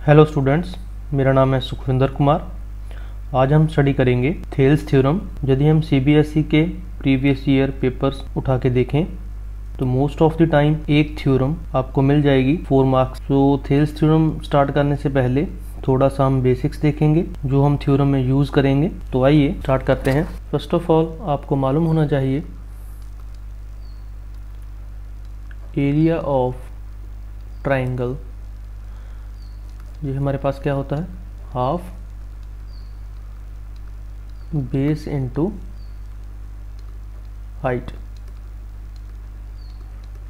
Hello students, मेरा नाम है सुखविंदर कुमार। आज हम स्टडी करेंगे थेल्स थ्योरम। यदि हम सीबीएसई के प्रीवियस ईयर पेपर्स उठा के देखें तो मोस्ट ऑफ द टाइम एक थ्योरम आपको मिल जाएगी 4 मार्क्स। तो थेल्स थ्योरम स्टार्ट करने से पहले थोड़ा सा हम बेसिक्स देखेंगे जो हम थ्योरम में यूज़ करेंगे। तो आइए स्टार्ट करते हैं। फर्स्ट ऑफ ऑल आपको मालूम होना चाहिए एरिया ऑफ ट्राइंगल। ये हमारे पास क्या होता है, half base into height.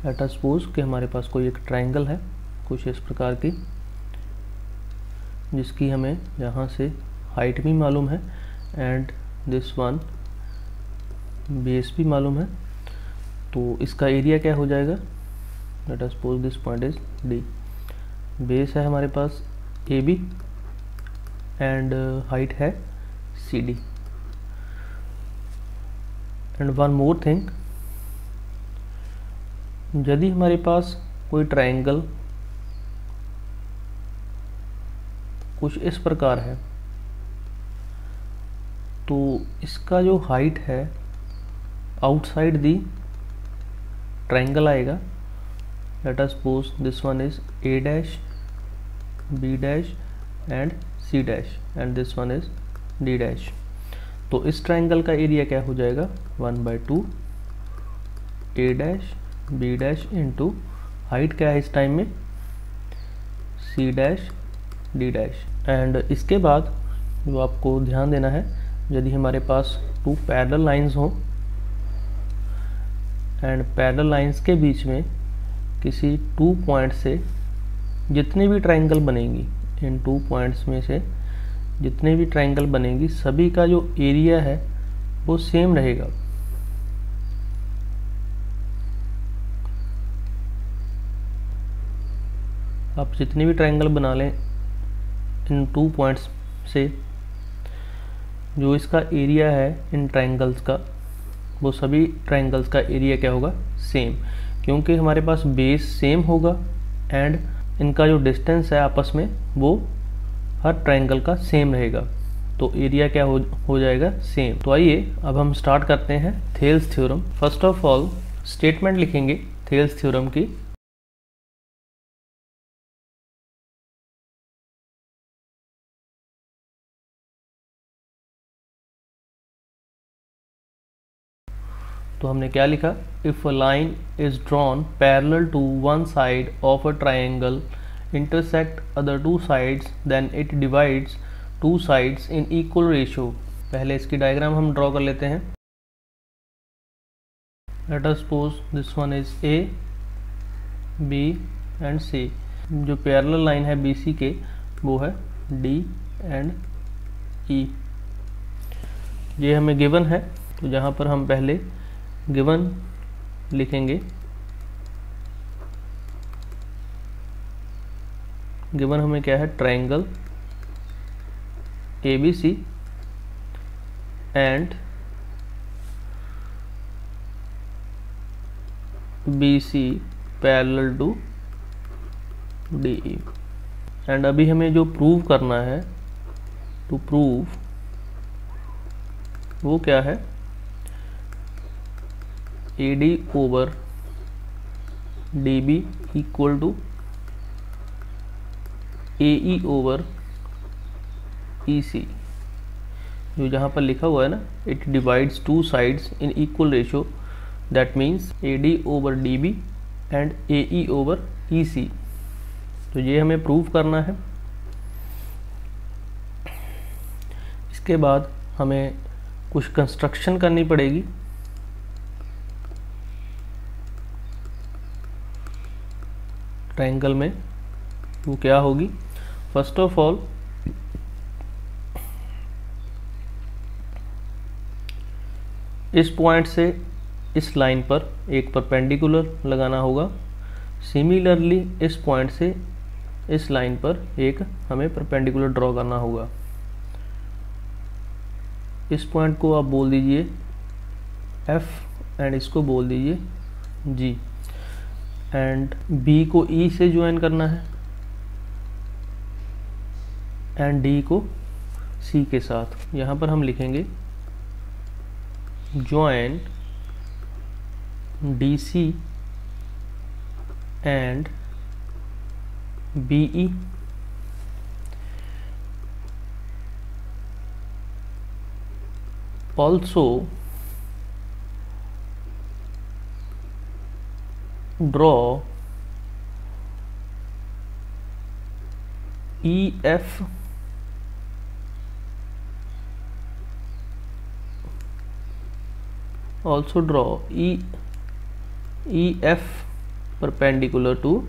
Late us suppose कि हमारे पास कोई एक ट्राइंगल है कुछ इस प्रकार की, जिसकी हमें यहाँ से हाइट भी मालूम है एंड दिस वन बेस भी मालूम है। तो इसका एरिया क्या हो जाएगा, let us suppose this point is D. Base है हमारे पास ए बी एंड हाइट है C D. And one more thing, यदि हमारे पास कोई ट्रायंगल कुछ इस प्रकार है तो इसका जो हाइट है आउटसाइड दी ट्रायंगल आएगा। Let us suppose this one is A dash B dash and C dash and this one is D dash. तो इस ट्रायंगल का एरिया क्या हो जाएगा, 1/2 A dash B dash into height क्या है इस टाइम में C dash D dash. And इसके बाद जो आपको ध्यान देना है, यदि हमारे पास 2 पैरेलल लाइंस हों एंड पैरेलल लाइंस के बीच में किसी 2 पॉइंट से जितनी भी ट्रायंगल बनेंगी, इन 2 पॉइंट्स में से जितने भी ट्रायंगल बनेंगी सभी का जो एरिया है वो सेम रहेगा। आप जितनी भी ट्रायंगल बना लें इन 2 पॉइंट्स से, जो इसका एरिया है इन ट्रायंगल्स का वो सभी ट्रायंगल्स का एरिया क्या होगा, सेम। क्योंकि हमारे पास बेस सेम होगा एंड इनका जो डिस्टेंस है आपस में वो हर ट्रायंगल का सेम रहेगा, तो एरिया क्या हो जाएगा, सेम। तो आइए अब हम स्टार्ट करते हैं Thales theorem. First of all statement लिखेंगे थेल्स थ्योरम की। तो हमने क्या लिखा, if a line is drawn parallel to one side of a triangle intersect other 2 sides then it divides 2 sides in equal ratio। पहले इसकी डायग्राम हम draw कर लेते हैं। let us suppose this one is A B and C। जो parallel line है BC के वो है D and E। ये हमें गिवन है, तो जहाँ पर हम पहले गिवन लिखेंगे। गिवन हमें क्या है, triangle ABC and BC parallel to DE। And अभी हमें जो प्रूव करना है, टू प्रूव वो क्या है, AD over DB equal to AE over EC। जो जहाँ पर लिखा हुआ है ना, it divides 2 sides in equal ratio, that means AD over DB and AE over EC। तो ये हमें प्रूव करना है। इसके बाद हमें कुछ कंस्ट्रक्शन करनी पड़ेगी। ट्रायंगल में वो क्या होगी, फर्स्ट ऑफ ऑल इस पॉइंट से इस लाइन पर एक परपेंडिकुलर लगाना होगा। सिमिलरली इस पॉइंट से इस लाइन पर एक हमें परपेंडिकुलर ड्रॉ करना होगा। इस पॉइंट को आप बोल दीजिए F एंड इसको बोल दीजिए G एंड B को E से ज्वाइन करना है एंड डी को सी के साथ। यहाँ पर हम लिखेंगे join D C and BE also draw EF EF perpendicular to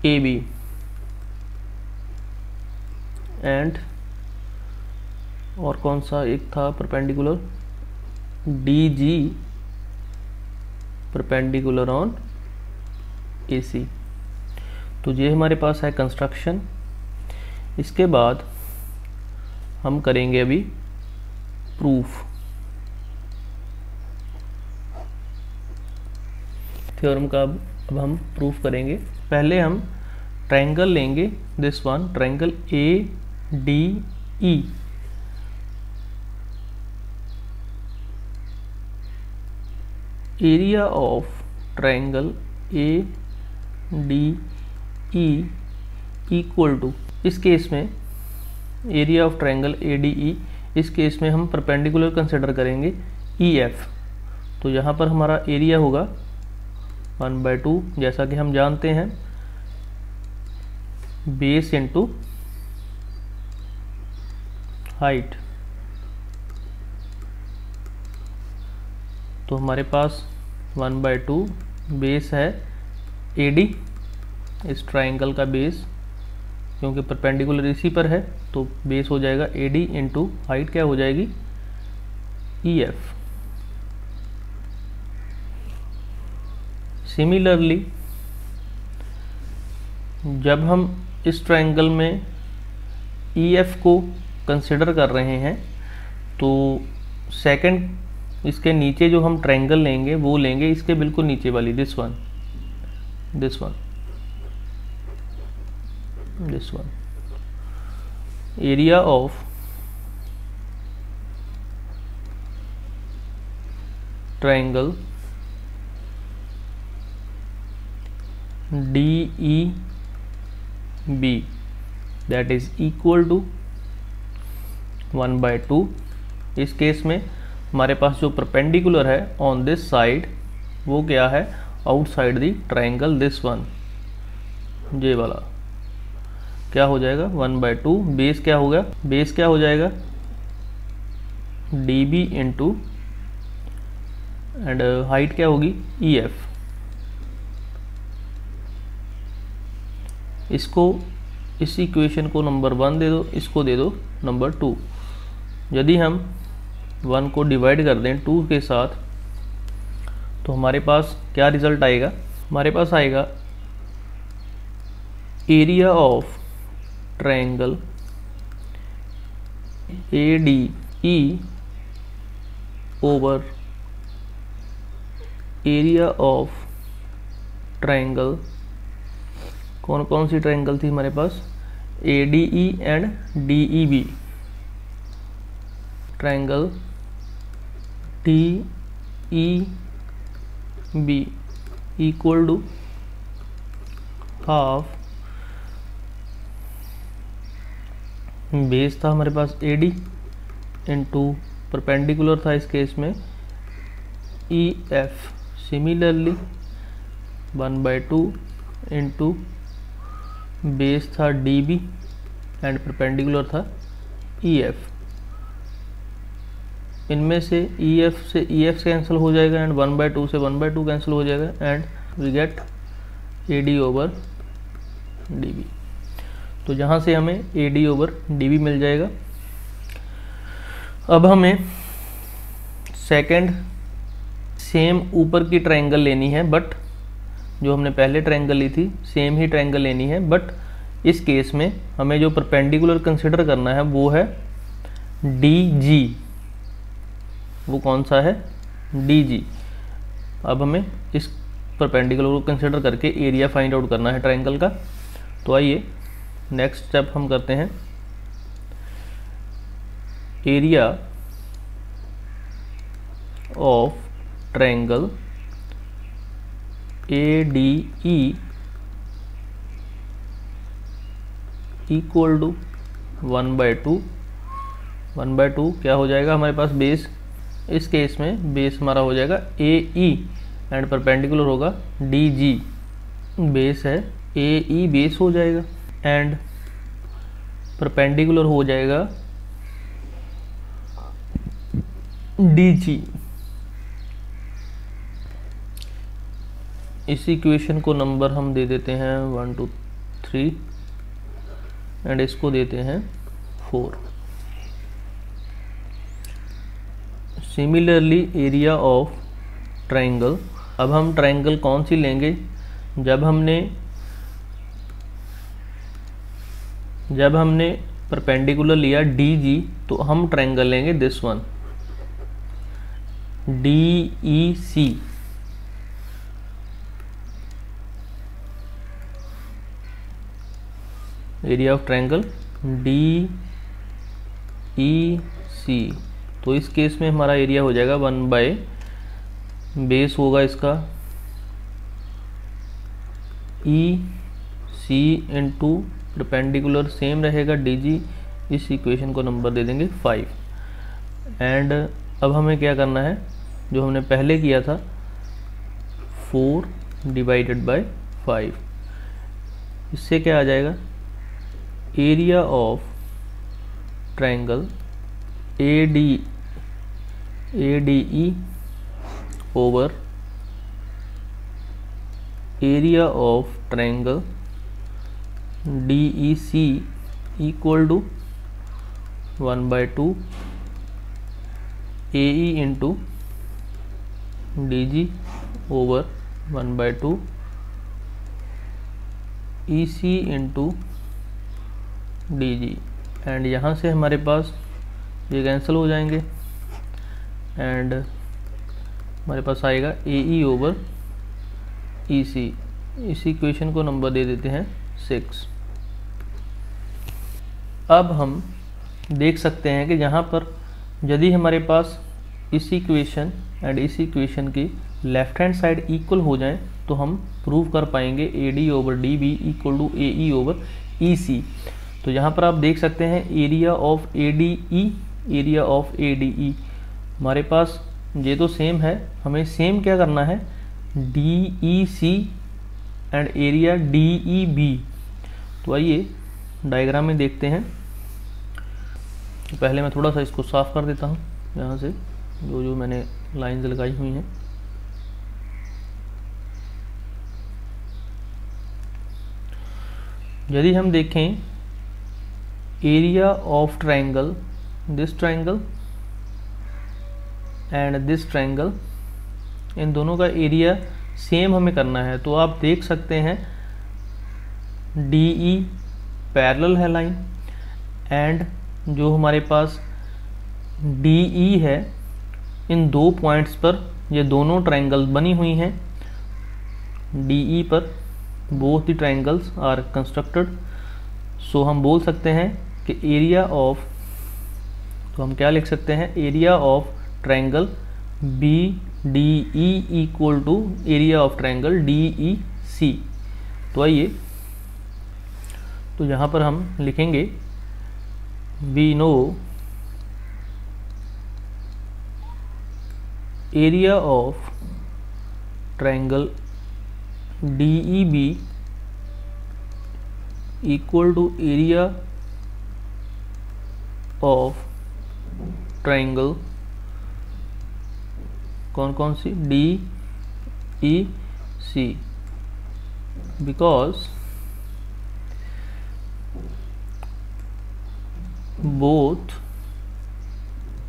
AB and और कौन सा एक था perpendicular, DG perpendicular on AC। तो ये हमारे पास है कंस्ट्रक्शन। इसके बाद हम करेंगे अभी प्रूफ। थ्योरम का अब हम प्रूफ करेंगे। पहले हम ट्रायंगल लेंगे, this one triangle ADE। Area of triangle ADE equal to, इस केस में एरिया ऑफ ट्रायंगल ADE, इस केस में हम परपेंडिकुलर कंसिडर करेंगे EF। तो यहाँ पर हमारा एरिया होगा 1/2, जैसा कि हम जानते हैं बेस इंटू हाइट। तो हमारे पास 1/2 बेस है AD, इस ट्रायंगल का बेस, क्योंकि परपेंडिकुलर इसी पर है तो बेस हो जाएगा AD इंटू हाइट क्या हो जाएगी EF। सिमिलरली जब हम इस ट्रायंगल में EF को कंसिडर कर रहे हैं तो सेकंड इसके नीचे जो हम ट्रायंगल लेंगे वो लेंगे इसके बिल्कुल नीचे वाली, this one area of triangle DEB that is equal to 1/2। इस केस में हमारे पास जो परपेंडिकुलर है ऑन दिस साइड वो क्या है, outside the triangle, this one, ये वाला क्या हो जाएगा 1/2। बेस क्या होगा, बेस क्या हो जाएगा DB इंटू एंड हाइट क्या होगी EF। इसको, इस इक्वेशन को नंबर 1 दे दो, इसको दे दो नंबर 2। यदि हम 1 को डिवाइड कर दें 2 के साथ तो हमारे पास क्या रिजल्ट आएगा, हमारे पास आएगा area of triangle ADE over area of triangle, कौन कौन सी ट्रायंगल थी हमारे पास, ADE and DEB, triangle DEB equal to half, base था हमारे पास AD इंटू परपेंडिकुलर था इस केस में EF। सिमिलरली 1/2 इंटू बेस था DB एंड परपेंडिकुलर था EF। इनमें से EF से EF कैंसिल हो जाएगा एंड 1/2 से 1/2 कैंसिल हो जाएगा and we get AD over DB। तो जहाँ से हमें AD ओवर DB मिल जाएगा। अब हमें सेकंड सेम ऊपर की ट्रायंगल लेनी है, बट जो हमने पहले ट्रायंगल ली थी सेम ही ट्रायंगल लेनी है, बट इस केस में हमें जो परपेंडिकुलर कंसिडर करना है वो है DG। वो कौन सा है DG। अब हमें इस परपेंडिकुलर को कंसिडर करके एरिया फाइंड आउट करना है ट्रायंगल का। तो आइए नेक्स्ट स्टेप हम करते हैं। Area of triangle ADE equal to 1/2। 1/2 क्या हो जाएगा हमारे पास बेस, इस केस में बेस हमारा हो जाएगा AE एंड परपेंडिकुलर होगा DG। बेस है AE, बेस हो जाएगा एंड परपेंडिकुलर हो जाएगा DG। इस इक्वेशन को नंबर हम दे देते हैं 1 2 3 एंड इसको देते हैं 4। सिमिलरली एरिया ऑफ ट्रायंगल, अब हम ट्रायंगल कौन सी लेंगे, जब हमने परपेंडिकुलर लिया DG तो हम ट्रायंगल लेंगे this one DEC। Area of triangle DEC, तो इस केस में हमारा एरिया हो जाएगा 1/, बेस होगा इसका EC इंटू परपेंडिकुलर सेम रहेगा DG। इस इक्वेशन को नंबर दे देंगे 5 एंड अब हमें क्या करना है, जो हमने पहले किया था 4 डिवाइडेड बाय 5। इससे क्या आ जाएगा, area of triangle ADE over area of triangle DEC equal to 1/2 AE into DG over 1/2 EC into DG। And यहाँ से हमारे पास ये कैंसिल हो जाएंगे एंड हमारे पास आएगा AE ओवर EC। इस इक्वेशन को नंबर दे देते हैं 6। अब हम देख सकते हैं कि यहाँ पर यदि हमारे पास इस इक्वेशन एंड इस इक्वेशन की लेफ्ट हैंड साइड इक्वल हो जाएं तो हम प्रूव कर पाएंगे AD over DB equal to AE over EC। तो यहाँ पर आप देख सकते हैं area of ADE, area of ADE हमारे पास ये तो सेम है, हमें सेम क्या करना है DEC एंड एरिया DEB। तो आइए डायग्राम में देखते हैं। तो पहले मैं थोड़ा सा इसको साफ कर देता हूँ, यहाँ से जो मैंने लाइंस लगाई हुई हैं। यदि हम देखें area of triangle, this triangle and this triangle, इन दोनों का एरिया सेम हमें करना है। तो आप देख सकते हैं DE पैरेलल है लाइन एंड जो हमारे पास DE है, इन दो पॉइंट्स पर ये दोनों ट्रायंगल बनी हुई हैं। DE पर both the triangles are constructed. So हम बोल सकते हैं कि एरिया ऑफ, तो हम क्या लिख सकते हैं, area of triangle BDE equal to area of triangle DEC। तो आइए, तो यहाँ पर हम लिखेंगे we know area of triangle DEB equal to area of triangle कौन कौन सी DEC, because both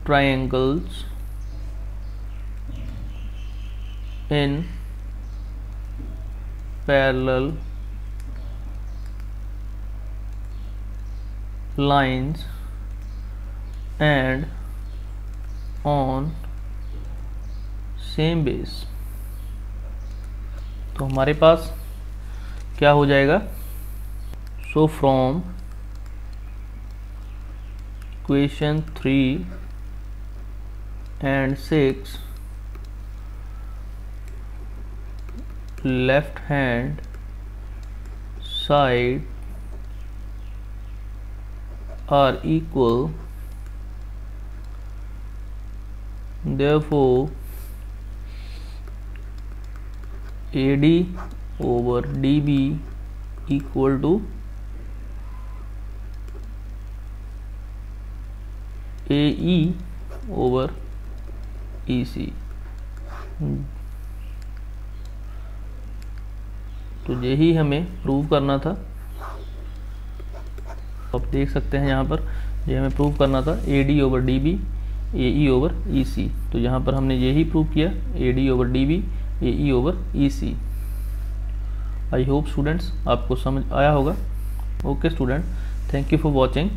triangles in parallel lines and on same base। तो हमारे पास क्या हो जाएगा, so from Equation 3 and 6 left hand side are equal, therefore AD over DB equal to AE over EC। तो यही हमें प्रूव करना था। आप देख सकते हैं यहाँ पर ये हमें प्रूव करना था AD over DB AE over EC। तो यहाँ पर हमने यही प्रूव किया AD over DB AE over EC। I hope students आपको समझ आया होगा। Okay student, thank you for watching.